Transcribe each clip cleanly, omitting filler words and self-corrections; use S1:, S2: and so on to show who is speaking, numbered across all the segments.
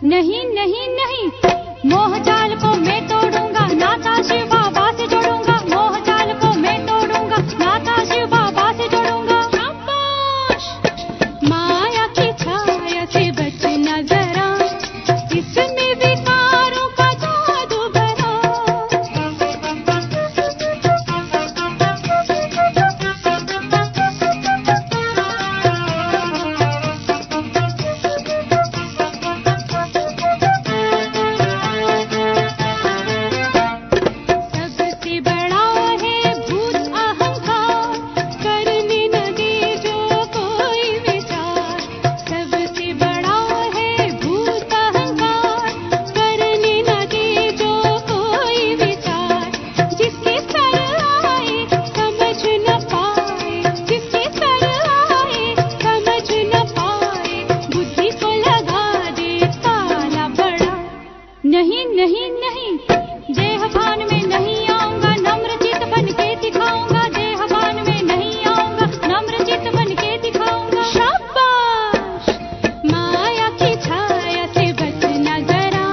S1: नहीं नहीं नहीं, मोह जाल को मैं तोड़ूंगा, नाता शिव बाबा से जोड़ूंगा। मोह जाल को मैं तोड़ूंगा, नाता शिव बाबा से जोड़ूंगा। शाबाश! माया की छाया से बचना जरा, इसमें विकारों का जादू भरा। सबसे बड़ा है भूत अहंकार, करने न दे जो कोई विचार। सबसे बड़ा है भूत अहंकार, करने न दे जो कोई विचार। जिसके सर आए समझ न पाए, जिसके सर आए समझ न पाए, बुद्धि को लगा दे ताला बड़ा। नहीं नहीं नहीं, देहभान में नहीं आऊंगा, नम्रचित बन के दिखाऊंगा। देहभान में नहीं आऊंगा, नम्रचित बन के दिखाऊंगा। शाबाश! माया की छाया से बचना जरा,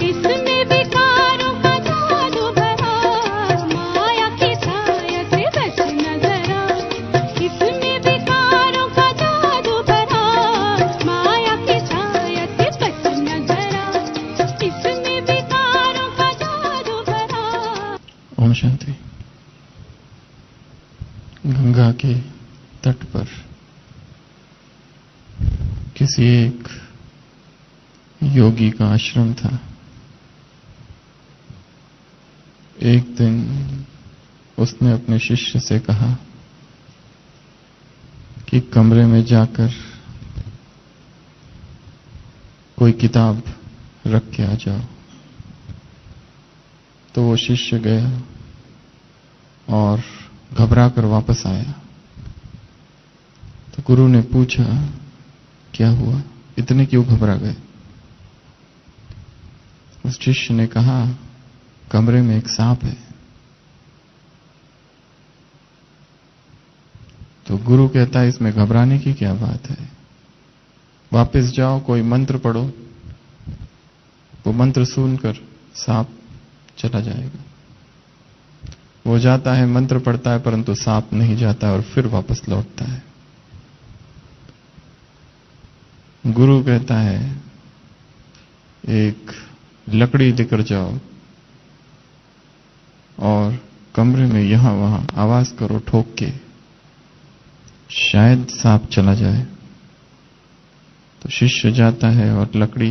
S1: इसमें विकारों का जादू भरा। माया की छाया से बचना जरा, इसमें विकारों का जादू भरा। माया की छाया से बचना जरा, इसमें विकारों का जादू भरा।
S2: ओम शांति। गंगा के तट पर किसी एक योगी का आश्रम था। एक दिन उसने अपने शिष्य से कहा कि कमरे में जाकर कोई किताब रख के आ जाओ। तो वो शिष्य गया और घबरा कर वापस आया। तो गुरु ने पूछा, क्या हुआ, इतने क्यों घबरा गए? उस शिष्य ने कहा, कमरे में एक सांप है। तो गुरु कहता है, इसमें घबराने की क्या बात है, वापस जाओ, कोई मंत्र पढ़ो। वो मंत्र सुनकर सांप चला जाएगा। वो जाता है, मंत्र पढ़ता है, परंतु सांप नहीं जाता और फिर वापस लौटता है। गुरु कहता है, एक लकड़ी लेकर जाओ और कमरे में यहां वहां आवाज करो ठोक के, शायद सांप चला जाए। तो शिष्य जाता है और लकड़ी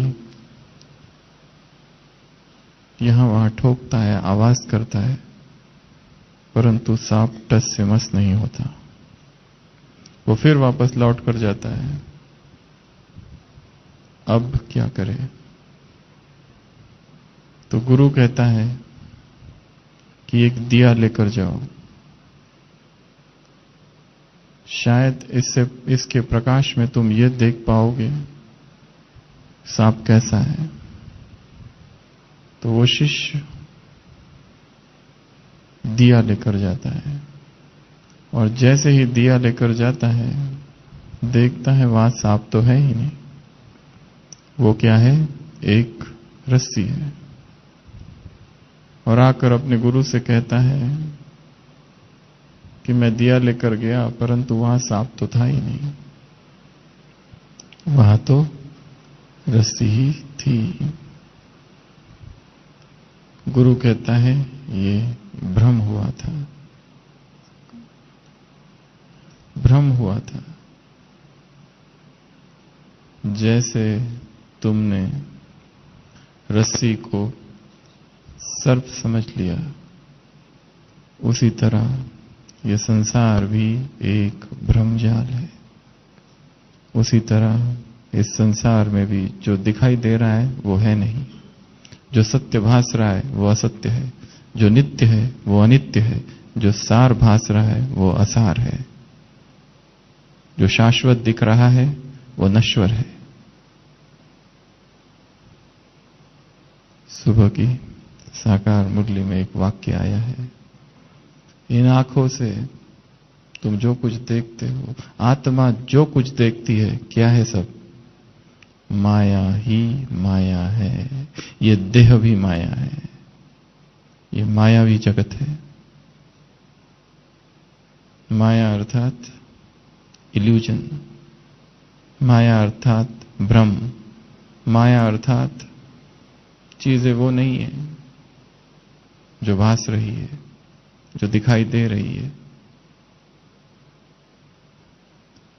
S2: यहां वहां ठोकता है, आवाज करता है, परंतु सांप टस से मस नहीं होता। वो फिर वापस लौट कर जाता है। अब क्या करे? तो गुरु कहता है कि एक दिया लेकर जाओ, शायद इसके प्रकाश में तुम ये देख पाओगे सांप कैसा है। तो वो शिष्य दिया लेकर जाता है और जैसे ही दिया लेकर जाता है, देखता है वहां सांप तो है ही नहीं। वो क्या है? एक रस्सी है। और आकर अपने गुरु से कहता है कि मैं दिया लेकर गया, परंतु वहां सांप तो था ही नहीं, वहां तो रस्सी ही थी। गुरु कहता है, ये भ्रम हुआ था, भ्रम हुआ था। जैसे तुमने रस्सी को सर्प समझ लिया, उसी तरह यह संसार भी एक भ्रमजाल है। उसी तरह इस संसार में भी जो दिखाई दे रहा है वो है नहीं, जो सत्य भास रहा है वो असत्य है, जो नित्य है वो अनित्य है, जो सार भास रहा है वो असार है, जो शाश्वत दिख रहा है वो नश्वर है। सुबह की साकार मुरली में एक वाक्य आया है, इन आंखों से तुम जो कुछ देखते हो, आत्मा जो कुछ देखती है, क्या है सब? माया ही माया है। ये देह भी माया है, ये मायावी जगत है। माया अर्थात इल्यूजन, माया अर्थात भ्रम, माया अर्थात चीजें वो नहीं है जो भास रही है, जो दिखाई दे रही है।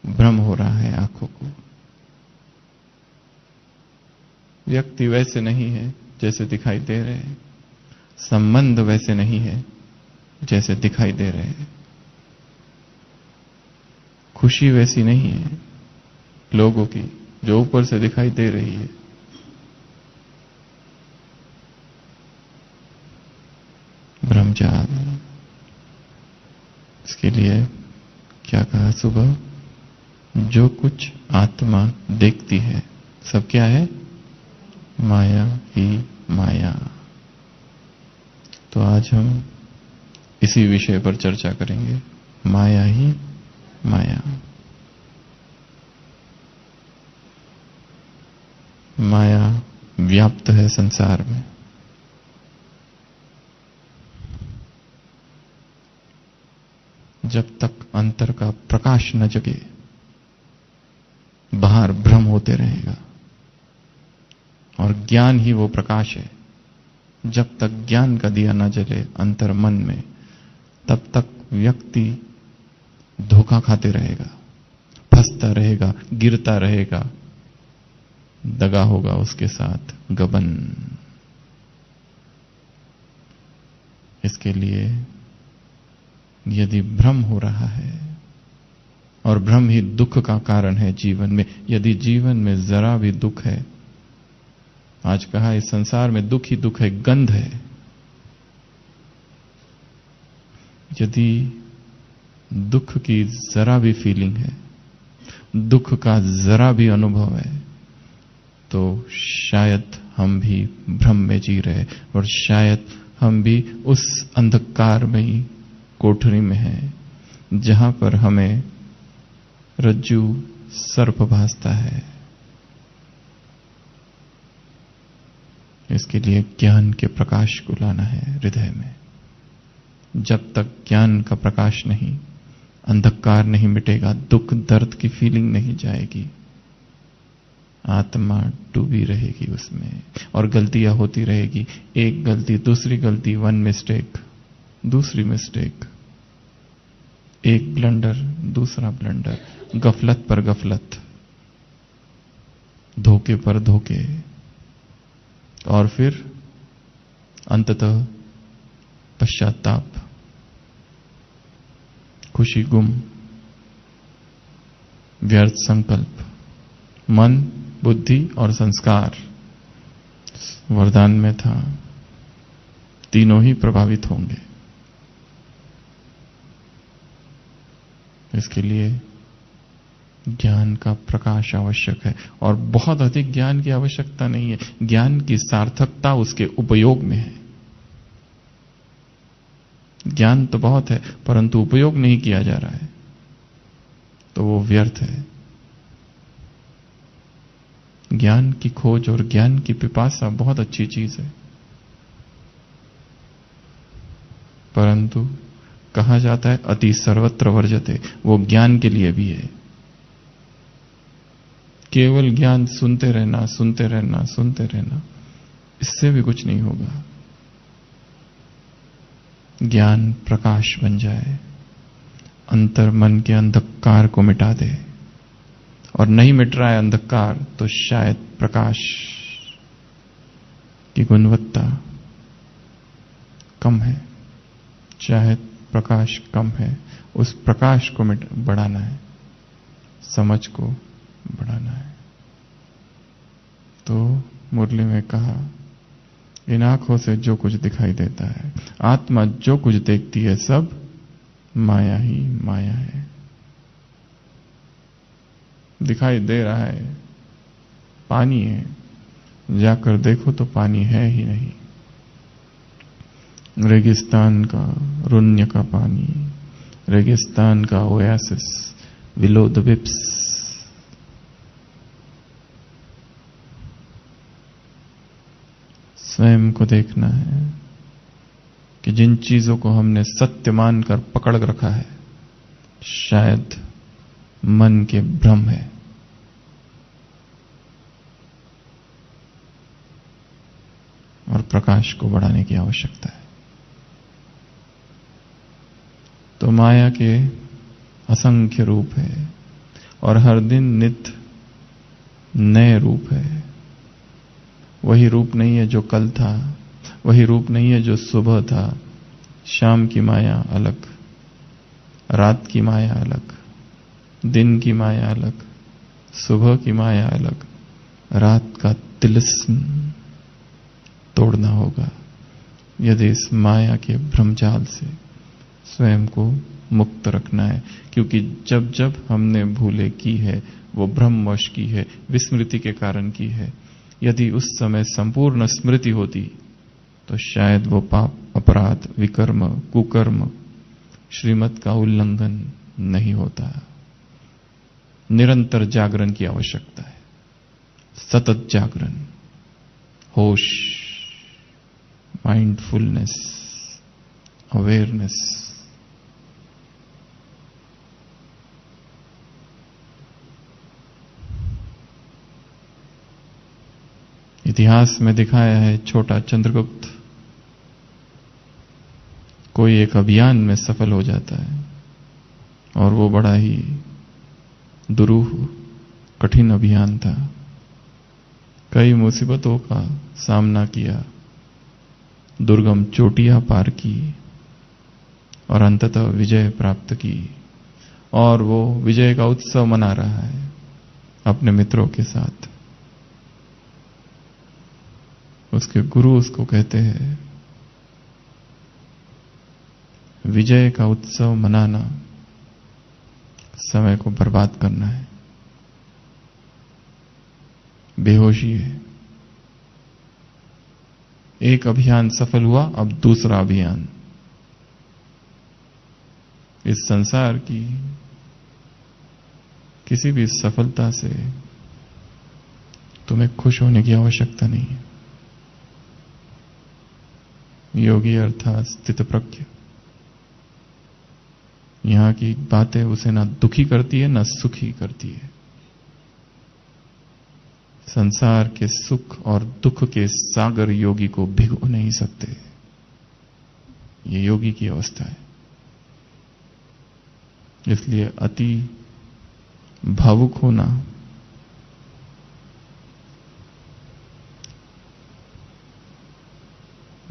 S2: भ्रम हो रहा है आंखों को। व्यक्ति वैसे नहीं है जैसे दिखाई दे रहे हैं, संबंध वैसे नहीं है जैसे दिखाई दे रहे हैं, खुशी वैसी नहीं है लोगों की जो ऊपर से दिखाई दे रही है। ब्रह्मजाल। इसके लिए क्या कहा सुबह? जो कुछ आत्मा देखती है सब क्या है? माया ही माया। तो आज हम इसी विषय पर चर्चा करेंगे, माया ही माया। माया व्याप्त है संसार में। जब तक अंतर का प्रकाश न जगे बाहर भ्रम होते रहेगा, और ज्ञान ही वो प्रकाश है। जब तक ज्ञान का दिया न जले अंतर मन में, तब तक व्यक्ति धोखा खाते रहेगा, फंसता रहेगा, गिरता रहेगा, दगा होगा उसके साथ, गबन। इसके लिए यदि भ्रम हो रहा है, और भ्रम ही दुख का कारण है जीवन में, यदि जीवन में जरा भी दुख है, आज कहा इस संसार में दुख ही दुख है, गंध है। यदि दुख की जरा भी फीलिंग है, दुख का जरा भी अनुभव है, तो शायद हम भी भ्रम में जी रहे, और शायद हम भी उस अंधकारमयी कोठरी में हैं जहां पर हमें रज्जू सर्प भासता है। इसके लिए ज्ञान के प्रकाश को लाना है हृदय में। जब तक ज्ञान का प्रकाश नहीं, अंधकार नहीं मिटेगा, दुख दर्द की फीलिंग नहीं जाएगी, आत्मा डूबी रहेगी उसमें, और गलतियां होती रहेगी। एक गलती, दूसरी गलती, वन मिस्टेक, दूसरी मिस्टेक, एक ब्लंडर, दूसरा ब्लंडर, गफलत पर गफलत, धोखे पर धोखे, और फिर अंततः पश्चाताप, खुशी गुम, व्यर्थ संकल्प। मन, बुद्धि और संस्कार वरदान में था, तीनों ही प्रभावित होंगे। इसके लिए ज्ञान का प्रकाश आवश्यक है, और बहुत अधिक ज्ञान की आवश्यकता नहीं है। ज्ञान की सार्थकता उसके उपयोग में है। ज्ञान तो बहुत है, परंतु उपयोग नहीं किया जा रहा है तो वो व्यर्थ है। ज्ञान की खोज और ज्ञान की पिपासा बहुत अच्छी चीज है, परंतु कहा जाता है अति सर्वत्र वर्जते, वो ज्ञान के लिए भी है। केवल ज्ञान सुनते रहना, सुनते रहना, सुनते रहना, इससे भी कुछ नहीं होगा। ज्ञान प्रकाश बन जाए, अंतर मन के अंधकार को मिटा दे, और नहीं मिट रहा है अंधकार तो शायद प्रकाश की गुणवत्ता कम है, शायद प्रकाश कम है। उस प्रकाश को बढ़ाना है, समझ को बढ़ाना है। तो मुरली में कहा, इन आंखों से जो कुछ दिखाई देता है, आत्मा जो कुछ देखती है, सब माया ही माया है। दिखाई दे रहा है पानी है, जाकर देखो तो पानी है ही नहीं। रेगिस्तान का, रुण्य का पानी, रेगिस्तान का ओएसिस, विलो द विप्स, स्वयं को देखना है कि जिन चीजों को हमने सत्य मानकर पकड़ रखा है शायद मन के भ्रम है। और प्रकाश को बढ़ाने की आवश्यकता है। तो माया के असंख्य रूप है और हर दिन नित्य नए रूप है। वही रूप नहीं है जो कल था, वही रूप नहीं है जो सुबह था। शाम की माया अलग, रात की माया अलग, दिन की माया अलग, सुबह की माया अलग। रात का तिलिस्म तोड़ना होगा यदि इस माया के भ्रमजाल से स्वयं को मुक्त रखना है। क्योंकि जब जब हमने भूले की है वो भ्रमवश की है, विस्मृति के कारण की है। यदि उस समय संपूर्ण स्मृति होती तो शायद वो पाप, अपराध, विकर्म, कुकर्म, श्रीमत का उल्लंघन नहीं होता। निरंतर जागरण की आवश्यकता है, सतत जागरण, होश, माइंडफुलनेस, अवेयरनेस। इतिहास में दिखाया है छोटा चंद्रगुप्त कोई एक अभियान में सफल हो जाता है और वो बड़ा ही दुरूह कठिन अभियान था। कई मुसीबतों का सामना किया, दुर्गम चोटियां पार की और अंततः विजय प्राप्त की। और वो विजय का उत्सव मना रहा है अपने मित्रों के साथ। उसके गुरु उसको कहते हैं विजय का उत्सव मनाना समय को बर्बाद करना है, बेहोशी है। एक अभियान सफल हुआ, अब दूसरा अभियान। इस संसार की किसी भी सफलता से तुम्हें खुश होने की आवश्यकता नहीं है। योगी अर्थात स्थितप्रज्ञ यहां की बातें उसे ना दुखी करती है ना सुखी करती है। संसार के सुख और दुख के सागर योगी को भिगो नहीं सकते। ये योगी की अवस्था है। इसलिए अति भावुक होना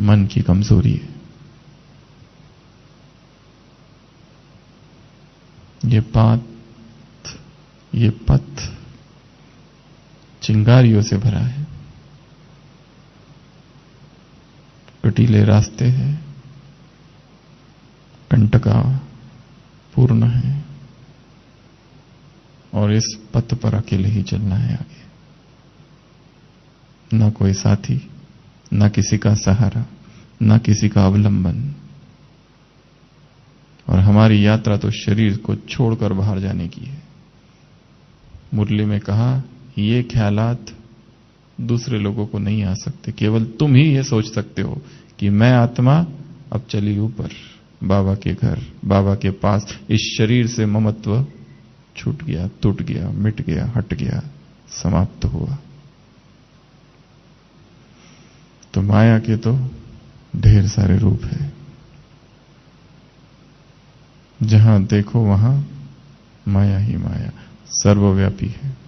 S2: मन की कमजोरी है। ये पथ चिंगारियों से भरा है, कटीले रास्ते हैं, कंटका पूर्ण है और इस पथ पर अकेले ही चलना है आगे। न कोई साथी, न किसी का सहारा, न किसी का अवलंबन। और हमारी यात्रा तो शरीर को छोड़कर बाहर जाने की है। मुरली में कहा ये ख्यालात दूसरे लोगों को नहीं आ सकते, केवल तुम ही ये सोच सकते हो कि मैं आत्मा अब चली ऊपर, बाबा के घर, बाबा के पास। इस शरीर से ममत्व छूट गया, टूट गया, मिट गया, हट गया, समाप्त हुआ। तो माया के तो ढेर सारे रूप है। जहां देखो वहां माया ही माया, सर्वव्यापी है।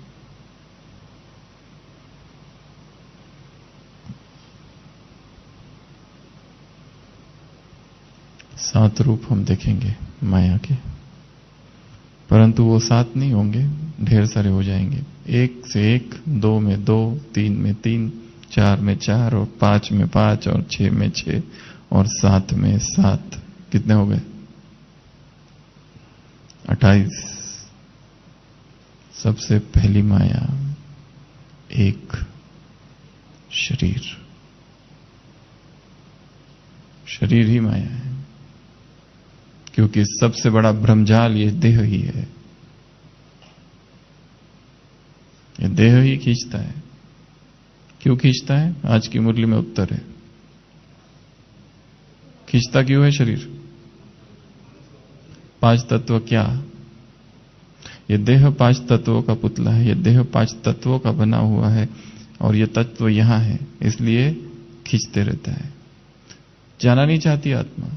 S2: सात रूप हम देखेंगे माया के, परंतु वो सात नहीं होंगे, ढेर सारे हो जाएंगे। एक से एक, दो में दो, तीन में तीन, चार में चार, और पांच में पांच, और छह में छह, और सात में सात। कितने हो गए? 28। सबसे पहली माया एक शरीर। शरीर ही माया है, क्योंकि सबसे बड़ा भ्रमजाल ये देह ही है। ये देह ही खींचता है। क्यों खींचता है? आज की मुरली में उत्तर है। खींचता क्यों है शरीर? 5 तत्व क्या? ये देह 5 तत्वों का पुतला है, ये देह 5 तत्वों का बना हुआ है और ये तत्व यहां है, इसलिए खींचते रहता है। जाना नहीं चाहती आत्मा,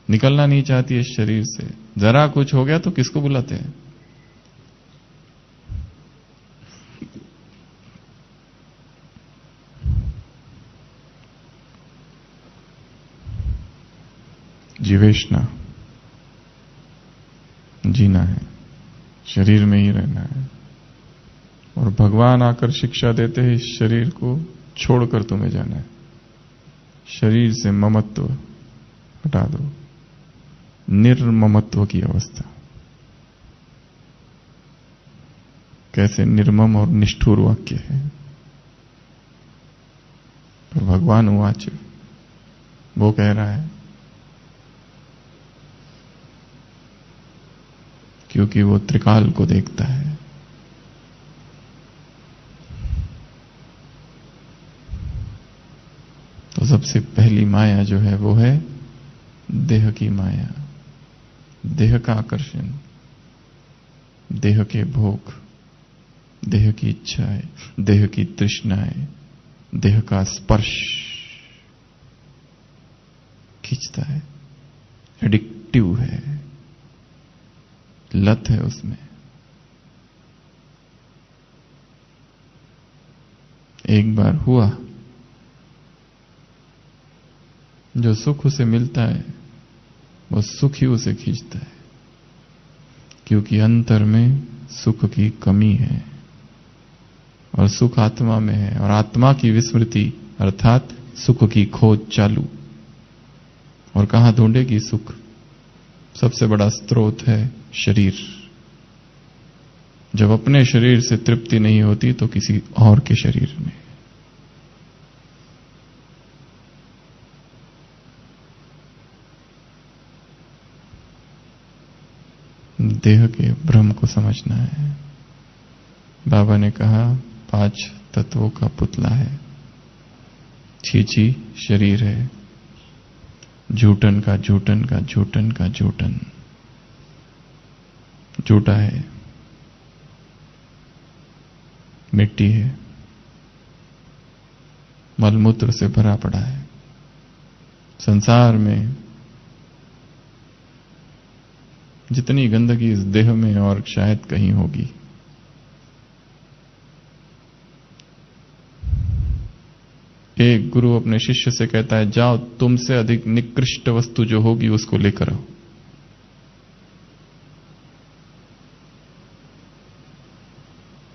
S2: निकलना नहीं चाहती है शरीर से। जरा कुछ हो गया तो किसको बुलाते हैं? जीवेशना, जीना है, शरीर में ही रहना है। और भगवान आकर शिक्षा देते हैं, इस शरीर को छोड़कर तुम्हें जाना है। शरीर से ममत्व हटा दो, निर्ममत्व की अवस्था। कैसे निर्मम और निष्ठुर वाक्य है। तो भगवान उवाच, वो कह रहा है, क्योंकि वो त्रिकाल को देखता है। तो सबसे पहली माया जो है वो है देह की माया, देह का आकर्षण, देह के भोग, देह की इच्छाएं, देह की तृष्णाएं, देह का स्पर्श खींचता है, एडिक्टिव है, लत है उसमें। एक बार हुआ, जो सुख उसे मिलता है वो सुख ही उसे खींचता है, क्योंकि अंतर में सुख की कमी है और सुख आत्मा में है, और आत्मा की विस्मृति अर्थात सुख की खोज चालू। और कहां ढूंढेगी सुख? सबसे बड़ा स्रोत है शरीर। जब अपने शरीर से तृप्ति नहीं होती तो किसी और के शरीर में। देह के भ्रम को समझना है। बाबा ने कहा 5 तत्वों का पुतला है। छीछी शरीर है, झूठन का झूठन का झूठन का झूठन, झूठा है, मिट्टी है, मलमूत्र से भरा पड़ा है। संसार में जितनी गंदगी इस देह में और शायद कहीं होगी। एक गुरु अपने शिष्य से कहता है, जाओ तुमसे अधिक निकृष्ट वस्तु जो होगी उसको लेकर आओ।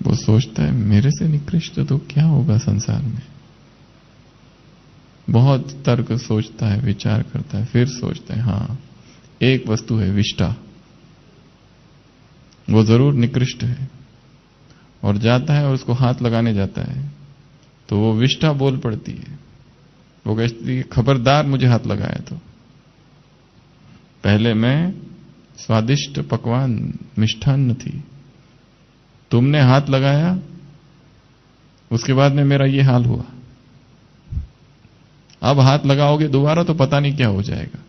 S2: वो सोचता है मेरे से निकृष्ट तो क्या होगा संसार में। बहुत तर्क सोचता है, विचार करता है, फिर सोचता है हां एक वस्तु है विष्ठा, वो जरूर निकृष्ट है। और जाता है और उसको हाथ लगाने जाता है तो वो विष्ठा बोल पड़ती है। वो कहती है खबरदार मुझे हाथ लगाया तो। पहले मैं स्वादिष्ट पकवान मिष्ठान्न थी, तुमने हाथ लगाया, उसके बाद में मेरा ये हाल हुआ। अब हाथ लगाओगे दोबारा तो पता नहीं क्या हो जाएगा।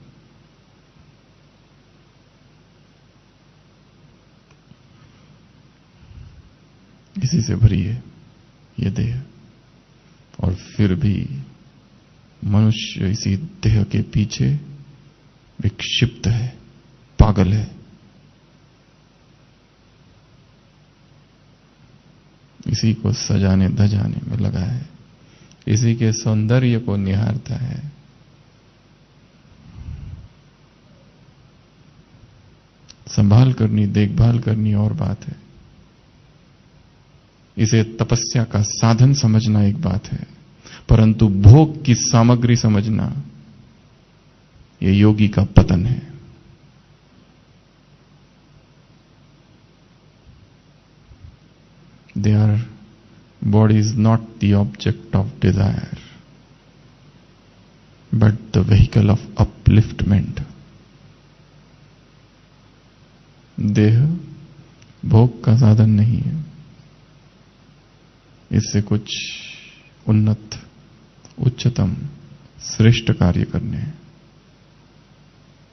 S2: इसी से भरी है ये देह। और फिर भी मनुष्य इसी देह के पीछे विक्षिप्त है, पागल है। इसी को सजाने धजाने में लगा है, इसी के सौंदर्य को निहारता है। संभाल करनी, देखभाल करनी और बात है। इसे तपस्या का साधन समझना एक बात है, परंतु भोग की सामग्री समझना ये योगी का पतन है। Their body is not the object of desire, but the vehicle of upliftment. देह भोग का साधन नहीं है, इससे कुछ उन्नत, उच्चतम, श्रेष्ठ कार्य करने हैं।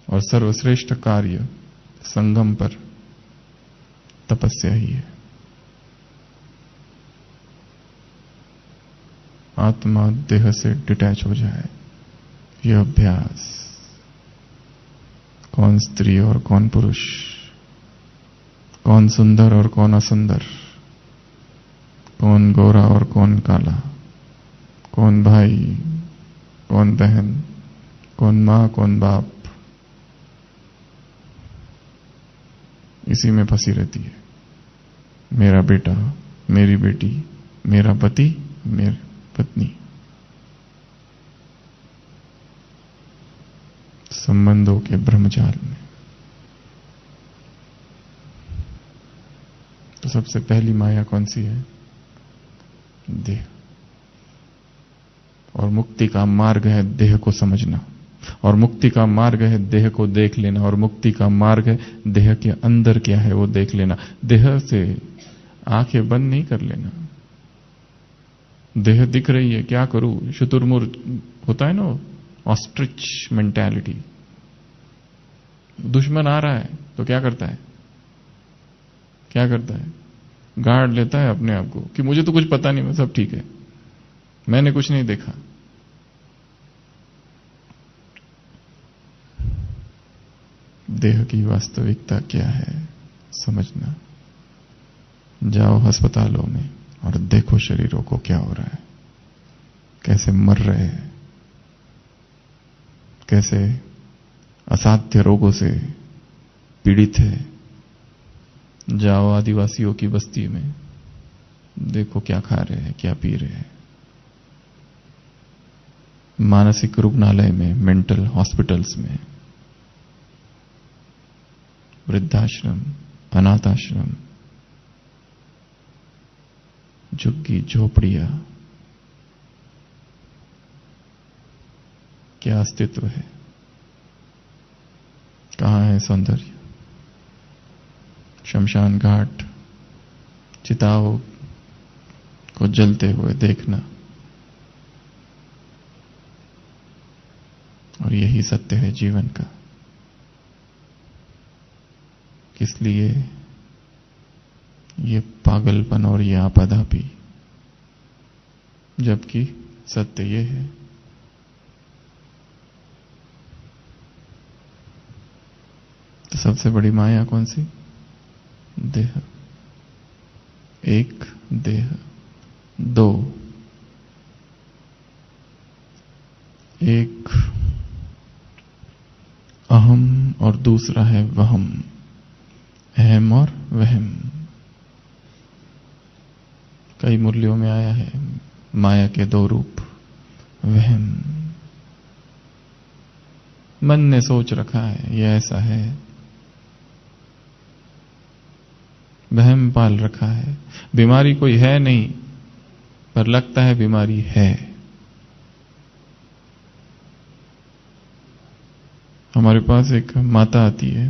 S2: और सर्वश्रेष्ठ कार्य संगम पर तपस्या ही है। आत्मा देह से डिटैच हो जाए, यह अभ्यास। कौन स्त्री और कौन पुरुष, कौन सुंदर और कौन असुंदर, कौन गोरा और कौन काला, कौन भाई, कौन बहन, कौन मां, कौन बाप, इसी में फंसी रहती है। मेरा बेटा, मेरी बेटी, मेरा पति, मेरी पत्नी। संबंधों के ब्रह्मजाल में। तो सबसे पहली माया कौन सी है? देह। और मुक्ति का मार्ग है देह को समझना, और मुक्ति का मार्ग है देह को देख लेना, और मुक्ति का मार्ग है देह के अंदर क्या है वो देख लेना। देह से आंखें बंद नहीं कर लेना। देह दिख रही है, क्या करूं? शुतुरमुर्ग होता है ना, ऑस्ट्रिच मेंटालिटी। दुश्मन आ रहा है तो क्या करता है? क्या करता है? गार्ड लेता है अपने आप को कि मुझे तो कुछ पता नहीं, मैं सब ठीक है, मैंने कुछ नहीं देखा। देह की वास्तविकता क्या है समझना। जाओ अस्पतालों में और देखो शरीरों को क्या हो रहा है, कैसे मर रहे हैं, कैसे असाध्य रोगों से पीड़ित है। जाओ आदिवासियों की बस्ती में, देखो क्या खा रहे हैं, क्या पी रहे हैं। मानसिक रुग्णालय में, मेंटल हॉस्पिटल्स में, वृद्धाश्रम, अनाथाश्रम, झुग्गी झोपड़ियां, क्या अस्तित्व है? कहां है सौंदर्य? शमशान घाट, चिताओं को जलते हुए देखना, और यही सत्य है जीवन का। इसलिए ये पागलपन और ये आपाधापी, जबकि सत्य ये है। तो सबसे बड़ी माया कौन सी? देह। एक देह, दो। एक अहम और दूसरा है वहम, अहम और वहम। कई मूल्यों में आया है माया के दो रूप। वहम, मन ने सोच रखा है ये ऐसा है, वहम पाल रखा है। बीमारी कोई है नहीं, पर लगता है बीमारी है। हमारे पास एक माता आती है,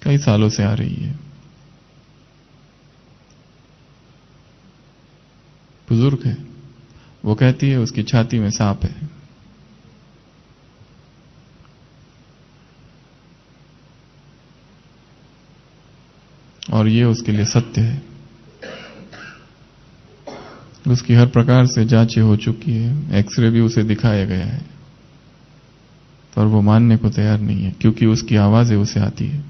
S2: कई सालों से आ रही है, बुजुर्ग है। वो कहती है उसकी छाती में सांप है। और ये उसके लिए सत्य है। उसकी हर प्रकार से जांचें हो चुकी है, एक्सरे भी उसे दिखाया गया है, पर वो मानने को तैयार नहीं है, क्योंकि उसकी आवाजें उसे आती है।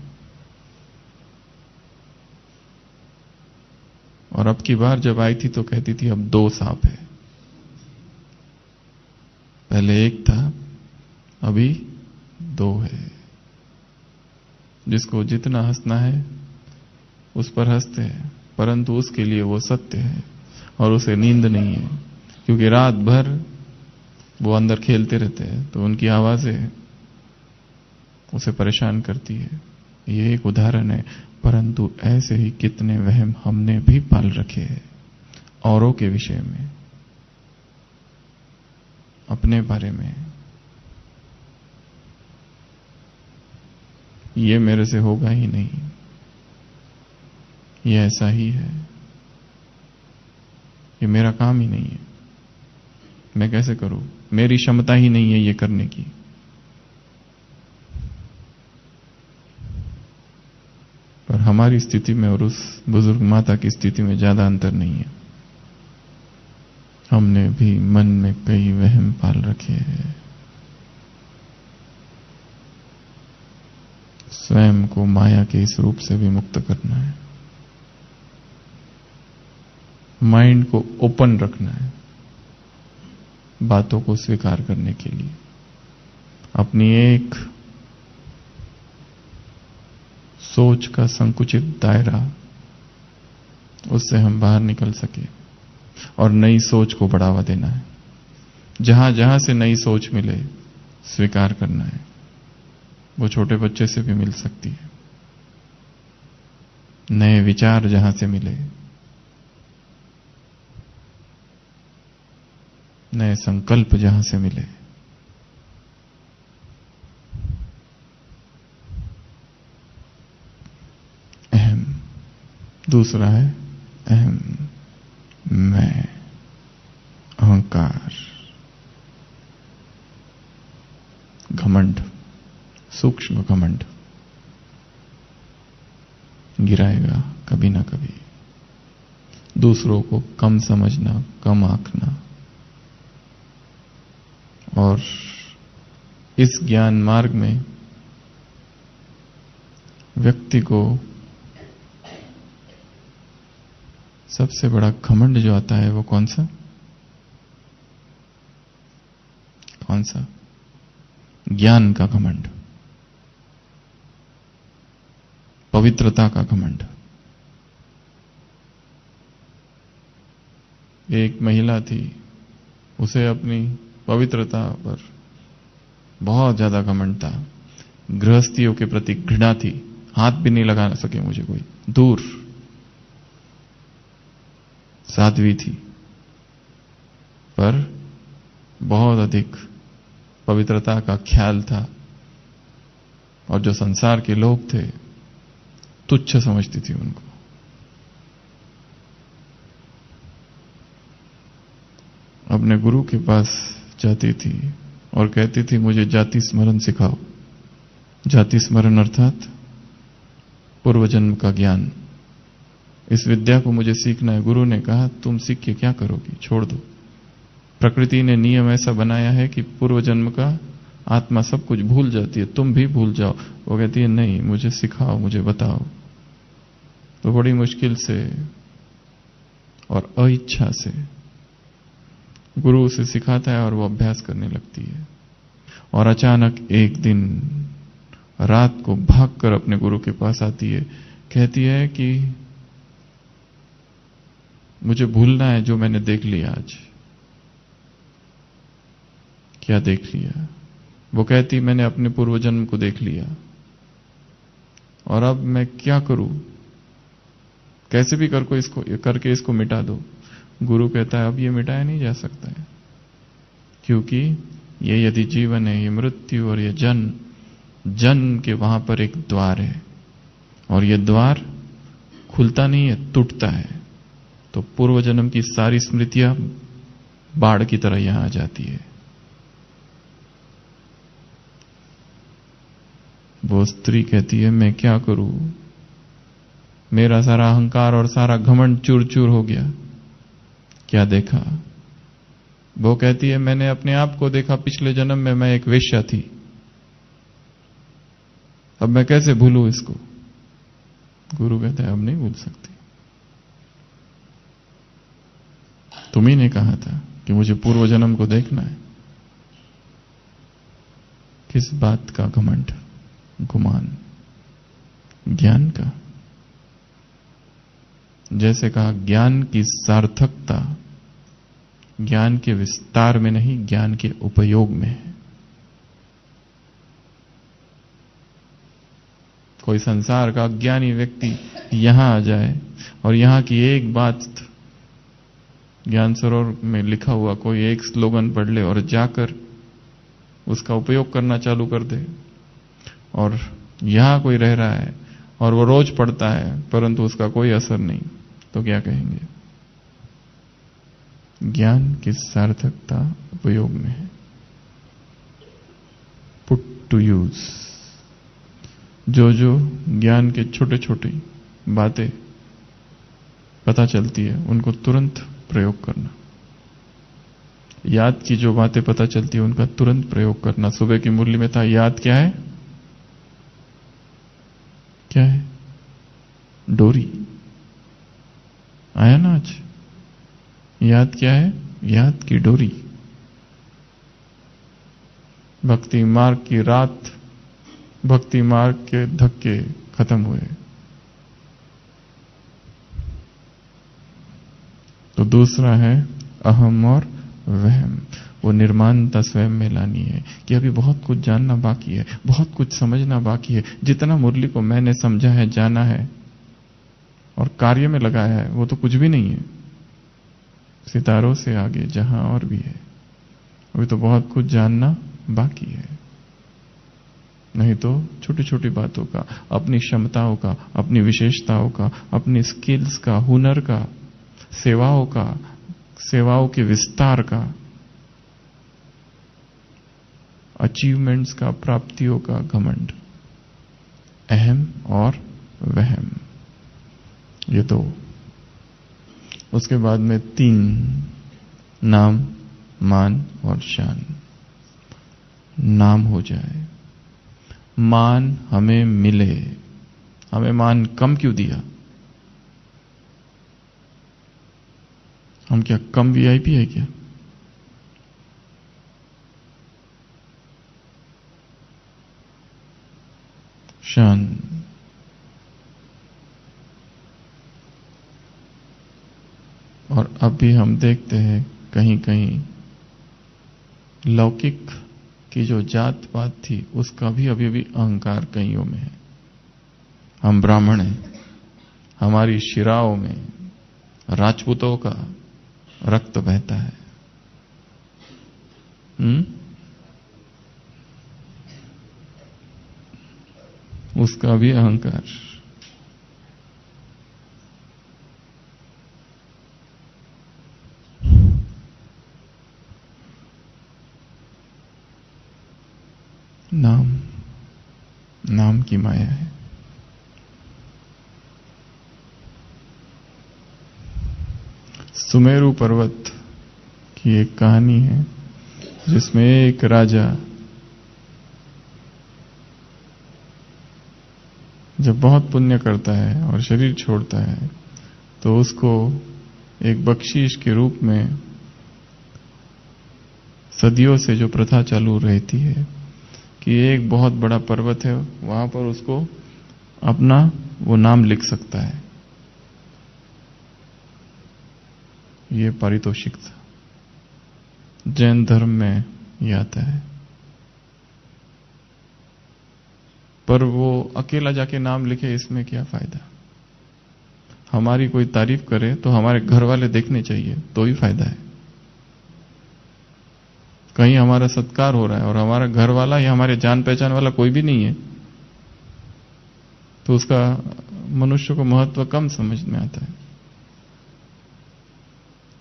S2: और अब की बार जब आई थी तो कहती थी अब 2 सांप है, पहले एक था, अभी 2 है। जिसको जितना हंसना है उस पर हंसते हैं, परंतु उसके लिए वो सत्य है और उसे नींद नहीं है, क्योंकि रात भर वो अंदर खेलते रहते हैं, तो उनकी आवाजें उसे परेशान करती है। ये एक उदाहरण है, परंतु ऐसे ही कितने वहम हमने भी पाल रखे हैं औरों के विषय में, अपने बारे में। ये मेरे से होगा ही नहीं, ये ऐसा ही है, कि मेरा काम ही नहीं है, मैं कैसे करूं, मेरी क्षमता ही नहीं है ये करने की। पर हमारी स्थिति में और उस बुजुर्ग माता की स्थिति में ज्यादा अंतर नहीं है। हमने भी मन में कई वहम पाल रखे हैं। स्वयं को माया के इस रूप से भी मुक्त करना है। माइंड को ओपन रखना है बातों को स्वीकार करने के लिए। अपनी एक सोच का संकुचित दायरा, उससे हम बाहर निकल सके और नई सोच को बढ़ावा देना है। जहां जहां से नई सोच मिले स्वीकार करना है। वो छोटे बच्चे से भी मिल सकती है। नए विचार जहां से मिले, नए संकल्प जहां से मिले, अहम। दूसरा है अहम, मैं, अहंकार, घमंड, सूक्ष्म घमंड गिराएगा कभी ना कभी। दूसरों को कम समझना, कम आंकना। और इस ज्ञान मार्ग में व्यक्ति को सबसे बड़ा घमंड जो आता है वो कौन सा? कौन सा? ज्ञान का घमंड, पवित्रता का घमंड। एक महिला थी, उसे अपनी पवित्रता पर बहुत ज्यादा घमंड था। गृहस्थियों के प्रति घृणा थी। हाथ भी नहीं लगा सके मुझे कोई, दूर। साध्वी थी, पर बहुत अधिक पवित्रता का ख्याल था। और जो संसार के लोग थे तुच्छ समझती थी उनको। अपने गुरु के पास जाती थी और कहती थी, मुझे जाति स्मरण सिखाओ। जाति स्मरण अर्थात पूर्व जन्म का ज्ञान। इस विद्या को मुझे सीखना है। गुरु ने कहा, तुम सीख के क्या करोगी, छोड़ दो। प्रकृति ने नियम ऐसा बनाया है कि पूर्व जन्म का आत्मा सब कुछ भूल जाती है, तुम भी भूल जाओ। वो कहती है, नहीं, मुझे सिखाओ, मुझे बताओ। तो बड़ी मुश्किल से और अइच्छा से गुरु उसे सिखाता है और वो अभ्यास करने लगती है। और अचानक एक दिन रात को भागकर अपने गुरु के पास आती है। कहती है कि मुझे भूलना है जो मैंने देख लिया आज। क्या देख लिया? वो कहती, मैंने अपने पूर्व जन्म को देख लिया और अब मैं क्या करूं? कैसे भी करके इसको मिटा दो। गुरु कहता है, अब ये मिटाया नहीं जा सकता है, क्योंकि ये यदि जीवन है, ये मृत्यु और ये जन्म के वहां पर एक द्वार है और ये द्वार खुलता नहीं है, टूटता है। तो पूर्व जन्म की सारी स्मृतियां बाढ़ की तरह यहां आ जाती है। वो स्त्री कहती है, मैं क्या करूं? मेरा सारा अहंकार और सारा घमंड चूर चूर हो गया। क्या देखा? वो कहती है, मैंने अपने आप को देखा पिछले जन्म में मैं एक वेश्या थी। अब मैं कैसे भूलूं इसको? गुरु कहता है, अब नहीं भूल सकती। तुम्ही ने कहा था कि मुझे पूर्व जन्म को देखना है। किस बात का घमंड, गुमान? ज्ञान का। जैसे कहा, ज्ञान की सार्थकता ज्ञान के विस्तार में नहीं, ज्ञान के उपयोग में है। कोई संसार का अज्ञानी व्यक्ति यहां आ जाए और यहां की एक बात ज्ञान सरोवर में लिखा हुआ कोई एक स्लोगन पढ़ ले और जाकर उसका उपयोग करना चालू कर दे, और यहां कोई रह रहा है और वो रोज पढ़ता है परंतु उसका कोई असर नहीं, तो क्या कहेंगे? ज्ञान की सार्थकता उपयोग में है। Put to use. जो जो ज्ञान के छोटे छोटी बातें पता चलती है उनको तुरंत प्रयोग करना। याद की जो बातें पता चलती है उनका तुरंत प्रयोग करना। सुबह की मुरली में था, याद क्या है? क्या है? डोरी। आया ना आज? याद क्या है? याद की डोरी। भक्ति मार्ग की रात, भक्ति मार्ग के धक्के खत्म हुए। तो दूसरा है अहम और वहम। वो निर्माणता स्वयं में लानी है कि अभी बहुत कुछ जानना बाकी है, बहुत कुछ समझना बाकी है। जितना मुरली को मैंने समझा है, जाना है और कार्य में लगाया है, वो तो कुछ भी नहीं है। सितारों से आगे जहां और भी है, अभी तो बहुत कुछ जानना बाकी है। नहीं तो छोटी छोटी बातों का, अपनी क्षमताओं का, अपनी विशेषताओं का, अपनी स्किल्स का, हुनर का, सेवाओं का, सेवाओं के विस्तार का, अचीवमेंट्स का, प्राप्तियों का घमंड। अहम और वहम, ये दो। उसके बाद में 3, नाम, मान और शान। नाम हो जाए, मान हमें मिले। हमें मान कम क्यों दिया? हम क्या कम वीआईपी है क्या? शान। और अब भी हम देखते हैं कहीं कहीं लौकिक की जो जात पात थी उसका भी अभी भी अहंकार कईयों में है। हम ब्राह्मण हैं, हमारी शिराओं में राजपूतों का रक्त बहता है। उसका भी अहंकार। नाम की माया है। सुमेरु पर्वत की एक कहानी है जिसमें एक राजा जब बहुत पुण्य करता है और शरीर छोड़ता है तो उसको एक बख्शीश के रूप में सदियों से जो प्रथा चालू रहती है कि एक बहुत बड़ा पर्वत है, वहां पर उसको अपना वो नाम लिख सकता है। ये पारितोषिक था। जैन धर्म में ये आता है। पर वो अकेला जाके नाम लिखे, इसमें क्या फायदा? हमारी कोई तारीफ करे तो हमारे घर वाले देखने चाहिए, तो ही फायदा है। कहीं हमारा सत्कार हो रहा है और हमारा घर वाला या हमारे जान पहचान वाला कोई भी नहीं है तो उसका मनुष्य को महत्व कम समझ में आता है।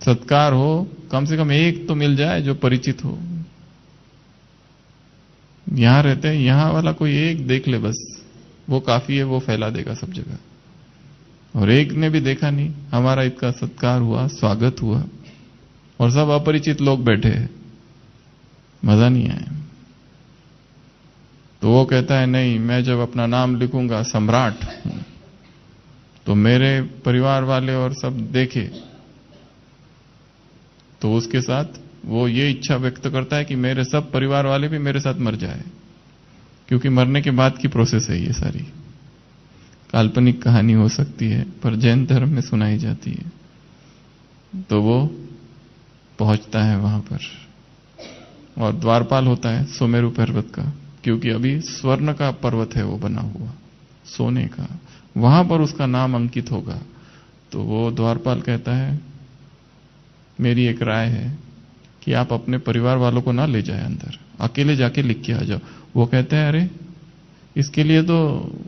S2: सत्कार हो, कम से कम एक तो मिल जाए जो परिचित हो। यहां रहते हैं, यहां वाला कोई एक देख ले बस, वो काफी है, वो फैला देगा सब जगह। और एक ने भी देखा नहीं, हमारा इतना सत्कार हुआ, स्वागत हुआ और सब अपरिचित लोग बैठे हैं, मजा नहीं आया। तो वो कहता है नहीं, मैं जब अपना नाम लिखूंगा सम्राट, तो मेरे परिवार वाले और सब देखे तो उसके साथ वो ये इच्छा व्यक्त करता है कि मेरे सब परिवार वाले भी मेरे साथ मर जाए, क्योंकि मरने के बाद की प्रोसेस है ये सारी। काल्पनिक कहानी हो सकती है पर जैन धर्म में सुनाई जाती है। तो वो पहुंचता है वहां पर और द्वारपाल होता है सुमेरु पर्वत का, क्योंकि अभी स्वर्ण का पर्वत है वो बना हुआ, सोने का। वहां पर उसका नाम अंकित होगा। तो वो द्वारपाल कहता है मेरी एक राय है कि आप अपने परिवार वालों को ना ले जाए अंदर, अकेले जाके लिख के आ जाओ। वो कहते हैं अरे इसके लिए तो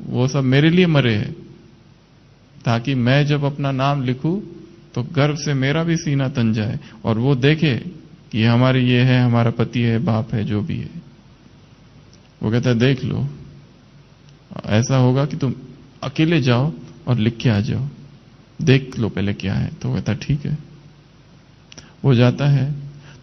S2: वो सब मेरे लिए मरे हैं, ताकि मैं जब अपना नाम लिखूं तो गर्व से मेरा भी सीना तन जाए और वो देखे कि हमारे ये है, हमारा पति है, बाप है, जो भी है। वो कहता है देख लो, ऐसा होगा कि तुम अकेले जाओ और लिख के आ जाओ, देख लो पहले क्या है। तो कहता ठीक है। वो जाता है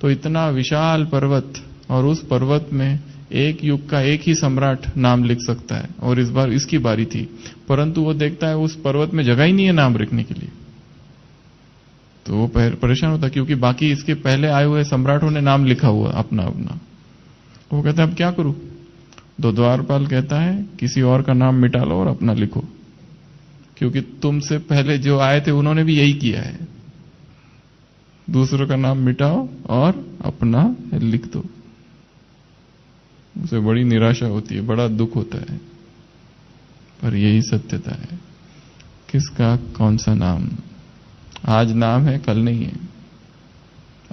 S2: तो इतना विशाल पर्वत, और उस पर्वत में एक युग का एक ही सम्राट नाम लिख सकता है, और इस बार इसकी बारी थी। परंतु वो देखता है उस पर्वत में जगह ही नहीं है नाम लिखने के लिए। तो वो परेशान होता है, क्योंकि बाकी इसके पहले आए हुए सम्राटों ने नाम लिखा हुआ अपना अपना। वो कहता है अब क्या करूं? तो द्वारपाल कहता है किसी और का नाम मिटा लो और अपना लिखो, क्योंकि तुमसे पहले जो आए थे उन्होंने भी यही किया है। दूसरों का नाम मिटाओ और अपना लिख दो। उसे बड़ी निराशा होती है, बड़ा दुख होता है, पर यही सत्यता है। किसका कौन सा नाम? आज नाम है, कल नहीं है।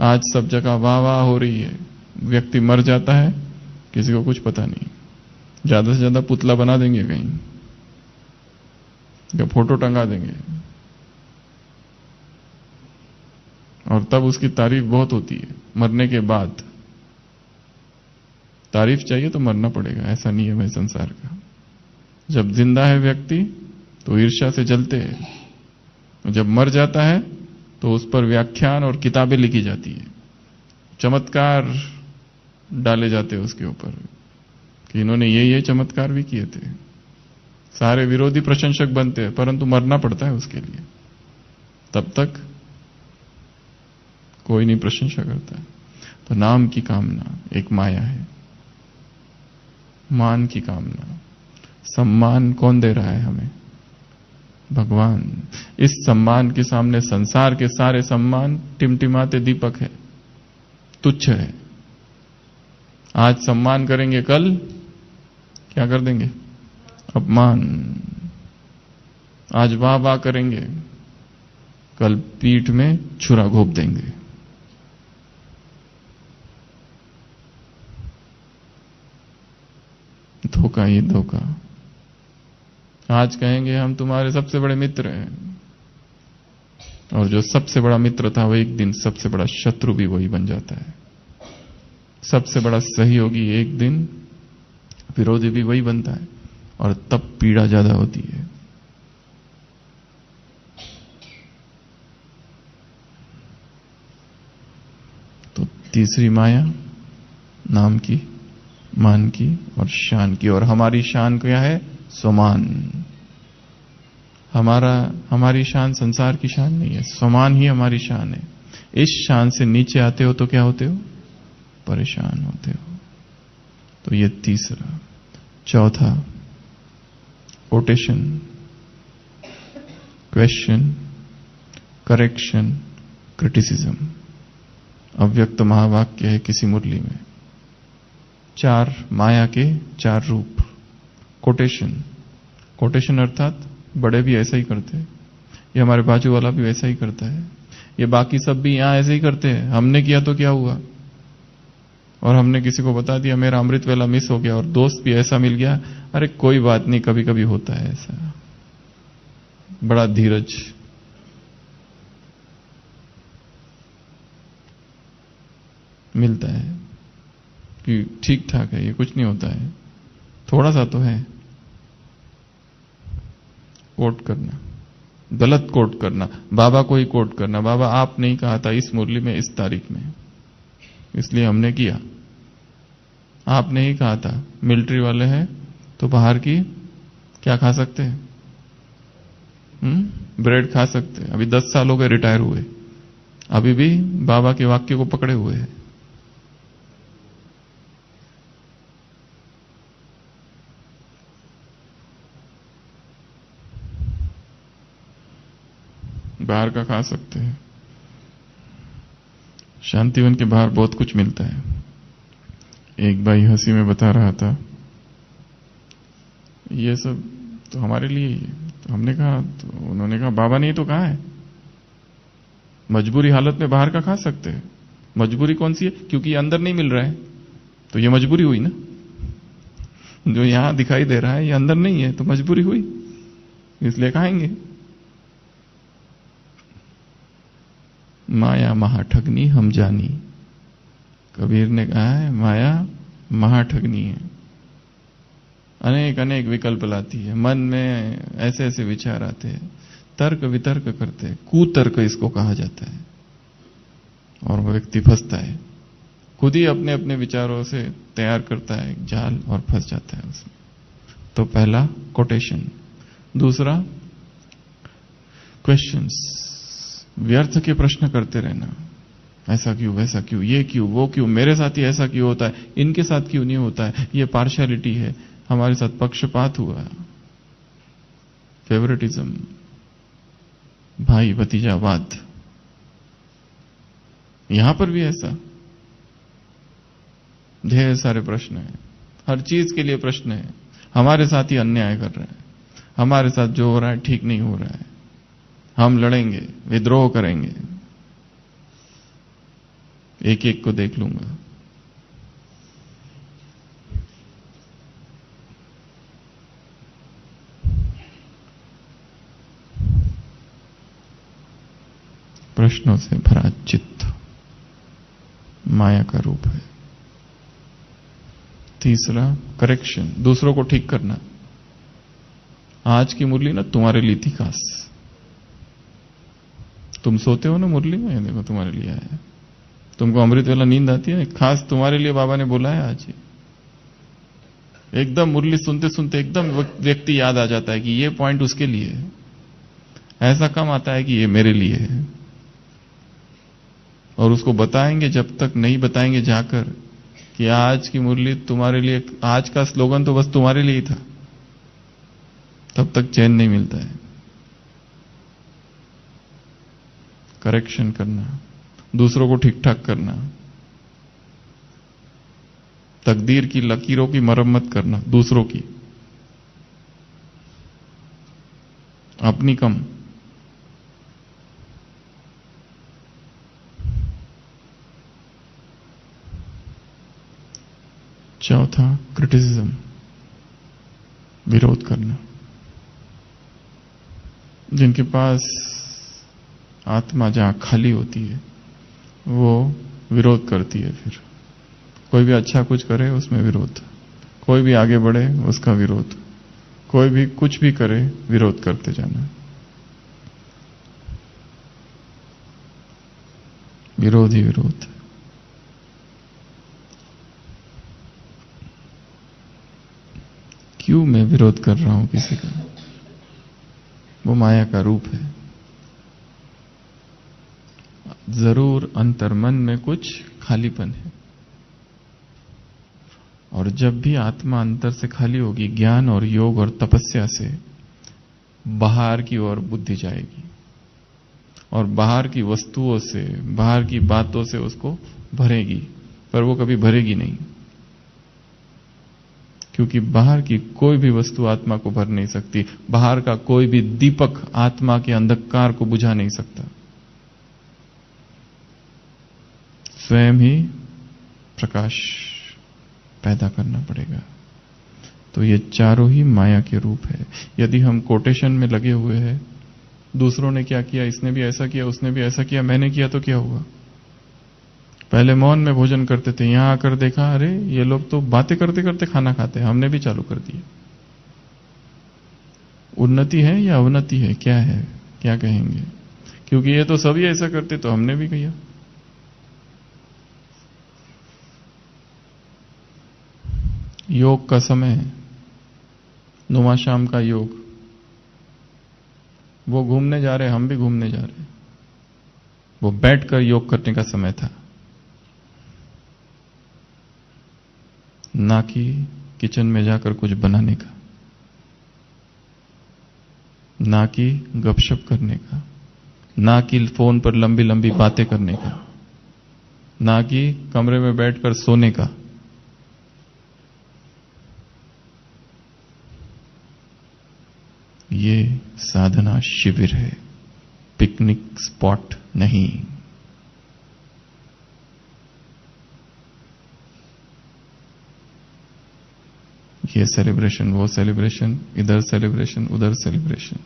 S2: आज सब जगह वाह वाह हो रही है, व्यक्ति मर जाता है, किसी को कुछ पता नहीं। ज्यादा से ज्यादा पुतला बना देंगे कहीं, या फोटो टंगा देंगे, और तब उसकी तारीफ बहुत होती है मरने के बाद। तारीफ चाहिए तो मरना पड़ेगा, ऐसा नियम है संसार का। जब जिंदा है व्यक्ति तो ईर्ष्या से जलते हैं, जब मर जाता है तो उस पर व्याख्यान और किताबें लिखी जाती है, चमत्कार डाले जाते हैं उसके ऊपर कि इन्होंने ये चमत्कार भी किए थे। सारे विरोधी प्रशंसक बनते हैं, परंतु मरना पड़ता है उसके लिए। तब तक कोई नहीं प्रशंसा करता। तो नाम की कामना एक माया है, मान की कामना। सम्मान कौन दे रहा है हमें? भगवान। इस सम्मान के सामने संसार के सारे सम्मान टिमटिमाते दीपक है, तुच्छ है। आज सम्मान करेंगे, कल क्या कर देंगे? अपमान। आज वाह वाह करेंगे, कल पीठ में छुरा घोंप देंगे। धोखा ही धोखा। आज कहेंगे हम तुम्हारे सबसे बड़े मित्र हैं, और जो सबसे बड़ा मित्र था वो एक दिन सबसे बड़ा शत्रु भी वही बन जाता है। सबसे बड़ा सहयोगी एक दिन विरोधी भी वही बनता है, और तब पीड़ा ज्यादा होती है। तो तीसरी माया नाम की, मान की और शान की। और हमारी शान क्या है? स्वमान। हमारी शान संसार की शान नहीं है, स्वमान ही हमारी शान है। इस शान से नीचे आते हो तो क्या होते हो? परेशान होते हो। तो ये तीसरा। चौथा, कोटेशन, क्वेश्चन, करेक्शन, क्रिटिसिज्म। अव्यक्त महावाक्य है किसी मुरली में। चार माया के चार रूप। कोटेशन अर्थात बड़े भी ऐसा ही करते हैं, ये हमारे बाजू वाला भी वैसा ही करता है, ये बाकी सब भी यहां ऐसे ही करते हैं। हमने किया तो क्या हुआ? और हमने किसी को बता दिया मेरा अमृत वेला मिस हो गया, और दोस्त भी ऐसा मिल गया, अरे कोई बात नहीं, कभी कभी होता है ऐसा। बड़ा धीरज। मिलता है कि ठीक ठाक है, ये कुछ नहीं होता है, थोड़ा सा तो है। कोट करना, गलत कोट करना, बाबा को ही कोट करना, बाबा आप नहीं कहा था इस मुरली में इस तारीख में, इसलिए हमने किया। आपने ही कहा था मिलिट्री वाले हैं तो बाहर की क्या खा सकते हैं? ब्रेड खा सकते हैं। अभी 10 साल हो गए रिटायर हुए, अभी भी बाबा के वाक्य को पकड़े हुए हैं। बाहर का खा सकते हैं। शांतिवन के बाहर बहुत कुछ मिलता है। एक भाई हंसी में बता रहा था, ये सब तो हमारे लिए ही है। तो हमने कहा, तो उन्होंने कहा बाबा ने तो कहा है मजबूरी हालत में बाहर का खा सकते हैं। मजबूरी कौन सी है? क्योंकि अंदर नहीं मिल रहा है, तो ये मजबूरी हुई ना। जो यहां दिखाई दे रहा है ये अंदर नहीं है, तो मजबूरी हुई, इसलिए खाएंगे। माया महाठगनी हम जानी। कबीर ने कहा है माया महाठगनी है, अनेक अनेक विकल्प लाती है, मन में ऐसे ऐसे विचार आते हैं, तर्क वितर्क करते हैं, कुतर्क इसको कहा जाता है, और वो व्यक्ति फंसता है, खुद ही अपने अपने विचारों से तैयार करता है एक जाल और फंस जाता है उसमें। तो पहला कोटेशन। दूसरा क्वेश्चंस, व्यर्थ के प्रश्न करते रहना, ऐसा क्यों, वैसा क्यों, ये क्यों, वो क्यों, मेरे साथ ही ऐसा क्यों होता है, इनके साथ क्यों नहीं होता है, ये पार्शियलिटी है, हमारे साथ पक्षपात हुआ, फेवरेटिज्म, भाई भतीजावाद, यहां पर भी ऐसा ढेर सारे प्रश्न हैं, हर चीज के लिए प्रश्न है। हमारे साथ ही अन्याय कर रहे हैं, हमारे साथ जो हो रहा है ठीक नहीं हो रहा है, हम लड़ेंगे, विद्रोह करेंगे, एक एक को देख लूंगा। प्रश्नों से भरा चित्त माया का रूप है। तीसरा करेक्शन, दूसरों को ठीक करना। आज की मुरली ना तुम्हारे लिए थी खास, तुम सोते हो ना मुरली में, ये देखो तुम्हारे लिए आया है, तुमको अमृत वाला नींद आती है, खास तुम्हारे लिए बाबा ने बोला है आज। एकदम मुरली सुनते सुनते एकदम व्यक्ति याद आ जाता है कि ये पॉइंट उसके लिए है, ऐसा कम आता है कि ये मेरे लिए है। और उसको बताएंगे, जब तक नहीं बताएंगे जाकर कि आज की मुरली तुम्हारे लिए, आज का स्लोगन तो बस तुम्हारे लिए ही था, तब तक चैन नहीं मिलता है। करेक्शन करना, दूसरों को ठीक ठाक करना, तकदीर की लकीरों की मरम्मत करना, दूसरों की, अपनी कम। चौथा क्रिटिसिज्म, विरोध करना। जिनके पास आत्मा जहां खाली होती है वो विरोध करती है, फिर कोई भी अच्छा कुछ करे उसमें विरोध, कोई भी आगे बढ़े उसका विरोध, कोई भी कुछ भी करे विरोध करते जाना। विरोध ही विरोध। क्यों मैं विरोध कर रहा हूं किसी का? वो माया का रूप है। जरूर अंतर्मन में कुछ खालीपन है, और जब भी आत्मा अंतर से खाली होगी, ज्ञान और योग और तपस्या से बाहर की ओर बुद्धि जाएगी, और बाहर की वस्तुओं से, बाहर की बातों से उसको भरेगी, पर वो कभी भरेगी नहीं, क्योंकि बाहर की कोई भी वस्तु आत्मा को भर नहीं सकती। बाहर का कोई भी दीपक आत्मा के अंधकार को बुझा नहीं सकता। स्वयं ही प्रकाश पैदा करना पड़ेगा। तो ये चारों ही माया के रूप है। यदि हम कोटेशन में लगे हुए हैं, दूसरों ने क्या किया, इसने भी ऐसा किया, उसने भी ऐसा किया, मैंने किया, तो क्या हुआ? पहले मौन में भोजन करते थे, यहां आकर देखा अरे ये लोग तो बातें करते करते खाना खाते हैं, हमने भी चालू कर दिया। उन्नति है या अवनति है, क्या है, क्या कहेंगे? क्योंकि ये तो सभी ऐसा करते, तो हमने भी किया। योग का समय है, नुमा शाम का योग, वो घूमने जा रहे, हम भी घूमने जा रहे। वो बैठकर योग करने का समय था, ना कि किचन में जाकर कुछ बनाने का, ना कि गपशप करने का, ना कि फोन पर लंबी लंबी बातें करने का, ना कि कमरे में बैठकर सोने का। ये साधना शिविर है, पिकनिक स्पॉट नहीं। ये सेलिब्रेशन, वो सेलिब्रेशन, इधर सेलिब्रेशन, उधर सेलिब्रेशन।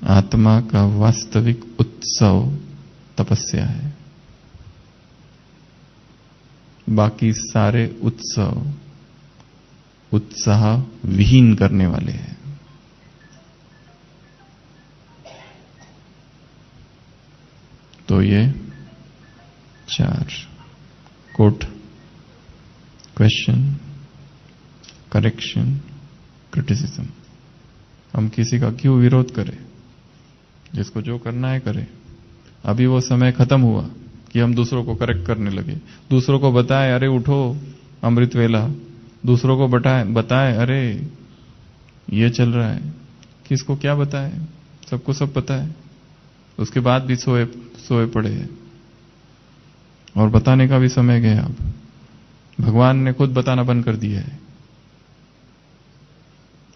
S2: आत्मा का वास्तविक उत्सव तपस्या है। बाकी सारे उत्साह विहीन करने वाले हैं। तो ये 4 कोट, क्वेश्चन, करेक्शन, क्रिटिसिज्म। हम किसी का क्यों विरोध करें? जिसको जो करना है करे। अभी वो समय खत्म हुआ कि हम दूसरों को करेक्ट करने लगे, दूसरों को बताए अरे उठो अमृत वेला, दूसरों को बताए अरे ये चल रहा है। किसको क्या बताए? सबको सब पता है, उसके बाद भी सोए पड़े हैं। और बताने का भी समय गया। अब भगवान ने खुद बताना बंद कर दिया है।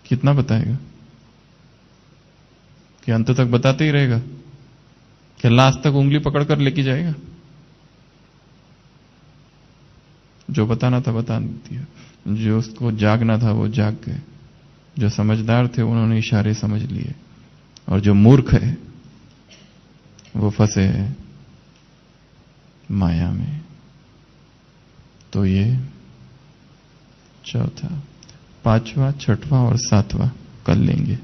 S2: कितना बताएगा? कि अंत तक बताते ही रहेगा? क्या लास्ट तक उंगली पकड़कर लेके जाएगा? जो बताना था बता दिया, जो उसको जागना था वो जाग गए, जो समझदार थे उन्होंने इशारे समझ लिए, और जो मूर्ख है वो फंसे हैं माया में। तो ये 4था, 5वां, 6वां और 7वां कल लेंगे।